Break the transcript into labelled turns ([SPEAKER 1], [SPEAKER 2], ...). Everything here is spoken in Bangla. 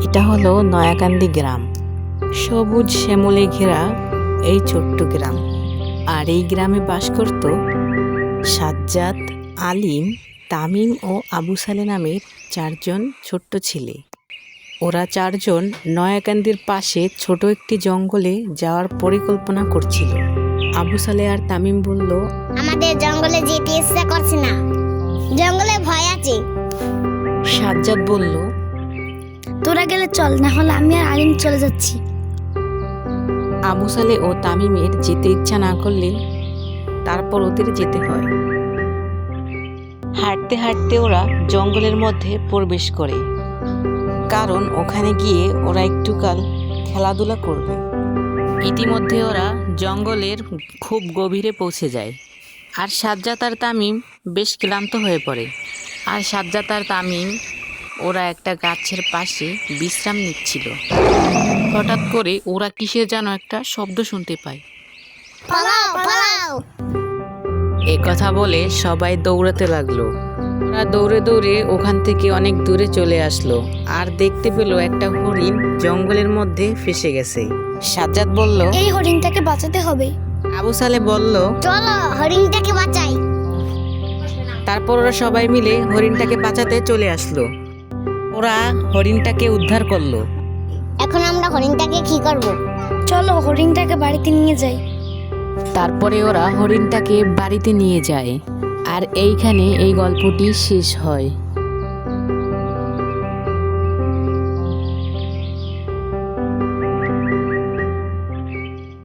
[SPEAKER 1] এটা হলো নয়াকান্দি গ্রাম। সবুজ শ্যামলে ঘেরা এই ছোট্ট গ্রাম। আর এই গ্রামে বাস করত সাজ্জাদ, আলিম, তামিম ও আবু সালে নামের 4 জন ছোট্ট ছেলে। ওরা 4 জন নয়াকান্দির পাশে ছোট একটি জঙ্গলে যাওয়ার পরিকল্পনা করছিল। আবু সালে আর তামিম বলল,
[SPEAKER 2] আমাদের জঙ্গলে যেতে ইচ্ছা করছে না, জঙ্গলে ভয় আছে।
[SPEAKER 1] সাজ্জাদ বলল,
[SPEAKER 3] তোরা গেলে চল, না হলে আমি আর আলিম চলে যাচ্ছি।
[SPEAKER 1] আবু সালে ও তামিমের যেতে ইচ্ছা না করলে তারপর ওদের যেতে হয়। হাঁটতে হাঁটতে ওরা জঙ্গলের মধ্যে প্রবেশ করে, কারণ ওখানে গিয়ে ওরা একটুকাল খেলাধুলা করবে। ইতিমধ্যে ওরা জঙ্গলের খুব গভীরে পৌঁছে যায়। আর সাজ্জাদ আর তামিম বেশ ক্লান্ত হয়ে পড়ে। আর সাজ্জাদ আর তামিম ওরা একটা গাছের পাশে বিশ্রাম নিচ্ছিল। হঠাৎ করে ওরা কিসের যেন একটা শব্দ শুনতে পায়।
[SPEAKER 2] পালাও পালাও।
[SPEAKER 1] এ কথা বলে সবাই দৌড়াতে লাগলো। ওরা দৌড়ে দৌড়ে ওখান থেকে অনেক দূরে চলে আসলো আর দেখতে পেল একটা হরিণ জঙ্গলের মধ্যে ফেসে গেছে। সাজ্জাদ বলল,
[SPEAKER 3] এই হরিণটাকে বাঁচাতে হবে।
[SPEAKER 1] আবু সালে বলল,
[SPEAKER 2] চলো হরিণটাকে বাঁচাই।
[SPEAKER 1] তারপর ওরা সবাই মিলে হরিণটাকে বাঁচাতে চলে আসলো। ওরা হরিণটাকে উদ্ধার করলো।
[SPEAKER 2] এখন আমরা হরিণটাকে কি করব?
[SPEAKER 3] চলো হরিণটাকে বাড়িতে নিয়ে যাই।
[SPEAKER 1] তারপরে ওরা হরিণটাকে বাড়িতে নিয়ে যায়। আর এইখানে এই গল্পটি শেষ হয়।